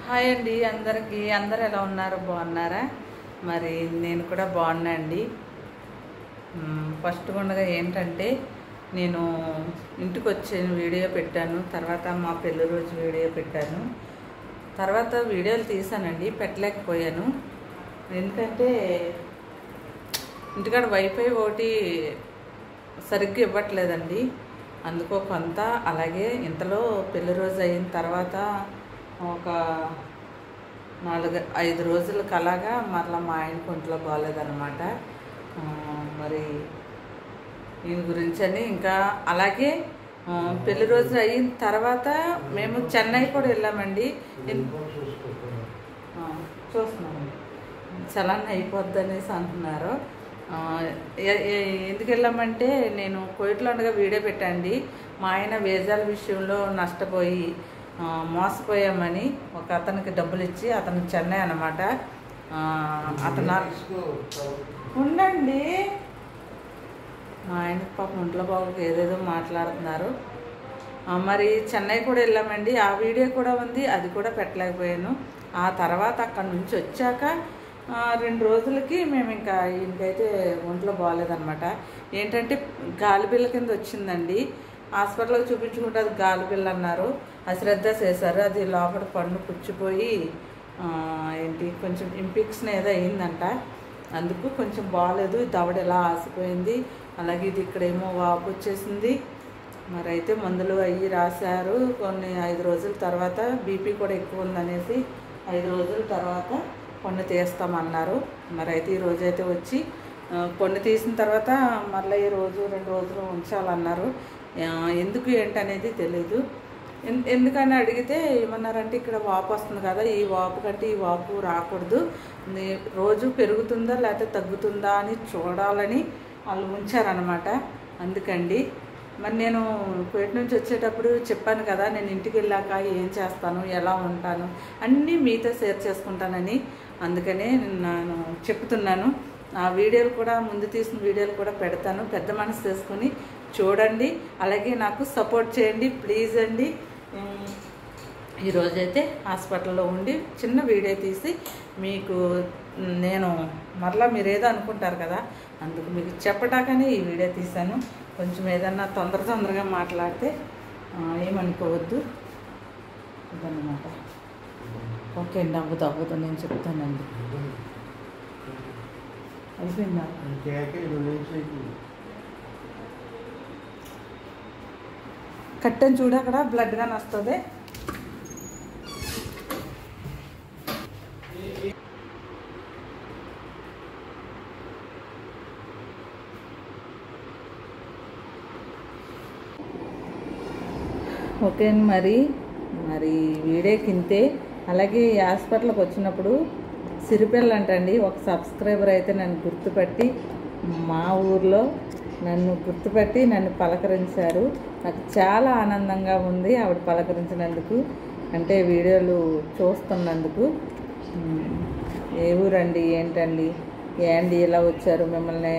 Hi అండి అందరికీ. అందరు ఎలా ఉన్నారు? బాగున్నారా? మరి నేను కూడా బాగున్నా అండి. ఫస్ట్ గుండగా ఏంటంటే నేను ఇంటికి వచ్చే వీడియో పెట్టాను, తర్వాత మా పెళ్లి రోజు వీడియో పెట్టాను, తర్వాత వీడియోలు తీసానండి, పెట్టలేకపోయాను. ఎందుకంటే ఇంటికాడ వైఫై ఒకటి సరిగ్గా ఇవ్వట్లేదండి, అందుకో కొంత. అలాగే ఇంతలో పెళ్లి రోజు అయిన తర్వాత ఒక 4-5 రోజులకు అలాగా మరలా మా ఆయనకు ఒంట్లో బాగాలేదన్నమాట. మరి దీని గురించి అని ఇంకా అలాగే పెళ్లి రోజు అయిన తర్వాత మేము చెన్నై కూడా వెళ్ళామండి. చూస్తున్నామండి, చలాన్ అయిపోద్ది అనేసి అంటున్నారు. ఎందుకు వెళ్ళామంటే నేను కోయిట్లో ఉండగా వీడియో పెట్టండి. మా ఆయన వీసాల విషయంలో నష్టపోయి మోసపోయామని ఒక అతనికి డబ్బులు ఇచ్చి, అతను చెన్నై అన్నమాట. అతను ఉండండి, మా ఆయనకు పాపం ఒంట్లో బాబుకి ఏదేదో మాట్లాడుతున్నారు. మరి చెన్నై కూడా వెళ్ళామండి, ఆ వీడియో కూడా ఉంది, అది కూడా పెట్టలేకపోయాను. ఆ తర్వాత అక్కడి నుంచి వచ్చాక 2 రోజులకి మేము ఇంకా ఈయనకైతే ఒంట్లో బాగాలేదన్నమాట. ఏంటంటే గాలిబిల్ల కింద వచ్చిందండి. హాస్పిటల్కి చూపించుకుంటే అది గాలిబిల్ల అన్నారు, అశ్రద్ధ చేశారు. అది లోపల పన్ను పుచ్చిపోయి కొంచెం ఇన్ఫెక్షన్ ఏదో అయిందంట, అందుకు కొంచెం బాగాలేదు. దవడ ఎలా ఆసిపోయింది, అలాగే ఇది ఇక్కడేమో వాపు వచ్చేసింది. మరి అయితే మందులు అవి రాశారు. కొన్ని 5 రోజుల తర్వాత బీపీ కూడా ఎక్కువ ఉందనేసి 5 రోజుల తర్వాత పన్ను తీస్తామన్నారు. మరి అయితే ఈ రోజైతే వచ్చి పన్ను తీసిన తర్వాత మళ్ళీ ఈ రోజు 2 రోజులు ఉంచాలన్నారు. ఎందుకు ఏంటనేది తెలీదు. ఎందుకని అడిగితే ఏమన్నారంటే ఇక్కడ వాపు వస్తుంది కదా, ఈ వాపు కంటే ఈ వాపు రాకూడదు, రోజు పెరుగుతుందా లేకపోతే తగ్గుతుందా అని చూడాలని వాళ్ళు ఉంచారనమాట. అందుకండి మరి నేను కోయిట్ నుంచి వచ్చేటప్పుడు చెప్పాను కదా, నేను ఇంటికి వెళ్ళాక ఏం చేస్తాను, ఎలా ఉంటాను అన్నీ మీతో షేర్ చేసుకుంటానని. అందుకనే నేను చెప్తున్నాను. ఆ వీడియోలు కూడా, ముందు తీసిన వీడియోలు కూడా పెడతాను, పెద్ద మనసు చేసుకొని చూడండి. అలాగే నాకు సపోర్ట్ చేయండి ప్లీజ్ అండి. ఈరోజైతే హాస్పిటల్లో ఉండి చిన్న వీడియో తీసి మీకు నేను మరలా మీరు ఏదో అనుకుంటారు కదా, అందుకు మీకు చెప్పటాకనే ఈ వీడియో తీశాను. కొంచెం ఏదన్నా తొందరగా మాట్లాడితే ఏమనుకోవద్దు అదన్నమాట. ఓకే అండి, అవ్వదు నేను చెప్తానండి. అయిపోయిందా? కట్టని చూడు, అక్కడ బ్లడ్ గాని వస్తుంది. ఓకే అండి, మరి వీడియోకి ఇంతే. అలాగే ఈ హాస్పిటల్కి వచ్చినప్పుడు సిరిపిల్ల అంటండి ఒక సబ్స్క్రైబర్ అయితే నన్ను గుర్తుపట్టి, మా ఊర్లో నన్ను గుర్తుపట్టి నన్ను పలకరించారు. నాకు చాలా ఆనందంగా ఉంది ఆవిడ పలకరించినందుకు, అంటే వీడియోలు చూస్తున్నందుకు. ఏ ఊరండి, ఏంటండి, ఏండి ఇలా వచ్చారు, మిమ్మల్ని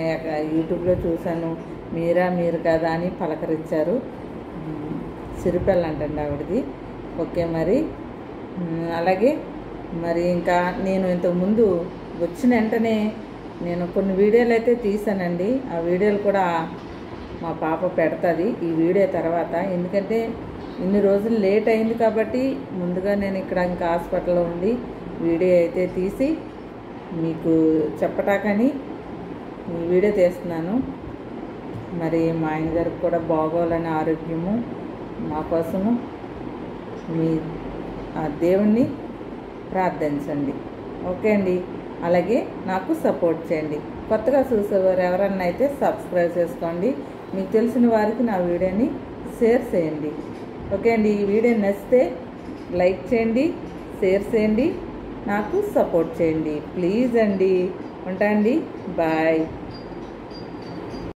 యూట్యూబ్లో చూశాను, మీరు కదా అని పలకరించారు. సిరిపిల్ల అంటండి ఆవిడది. ఓకే మరి అలాగే మరి ఇంకా నేను ఇంతకుముందు వచ్చిన వెంటనే నేను కొన్ని వీడియోలు అయితే తీసానండి. ఆ వీడియోలు కూడా మా పాప పెడుతుంది ఈ వీడియో తర్వాత. ఎందుకంటే ఇన్ని రోజులు లేట్ అయింది కాబట్టి ముందుగా నేను ఇక్కడ ఇంకా హాస్పిటల్లో ఉండి వీడియో అయితే తీసి మీకు చెప్పటాకని ఈ వీడియో తీస్తున్నాను. మరి మా ఆయన గారికి కూడా బాగోవాలని ఆరోగ్యము, మా కోసము మీ ఆ దేవుణ్ణి ప్రార్థించండి. ఓకే అండి, అలాగే నాకు సపోర్ట్ చేయండి. కొత్తగా చూసేవారు ఎవరన్నా అయితే సబ్స్క్రైబ్ చేసుకోండి. మీకు తెలిసిన వారికి నా వీడియోని షేర్ చేయండి. ఓకే అండి, ఈ వీడియో నచ్చితే లైక్ చేయండి, షేర్ చేయండి, నాకు సపోర్ట్ చేయండి ప్లీజ్ అండి. ఉంటా అండి, బాయ్.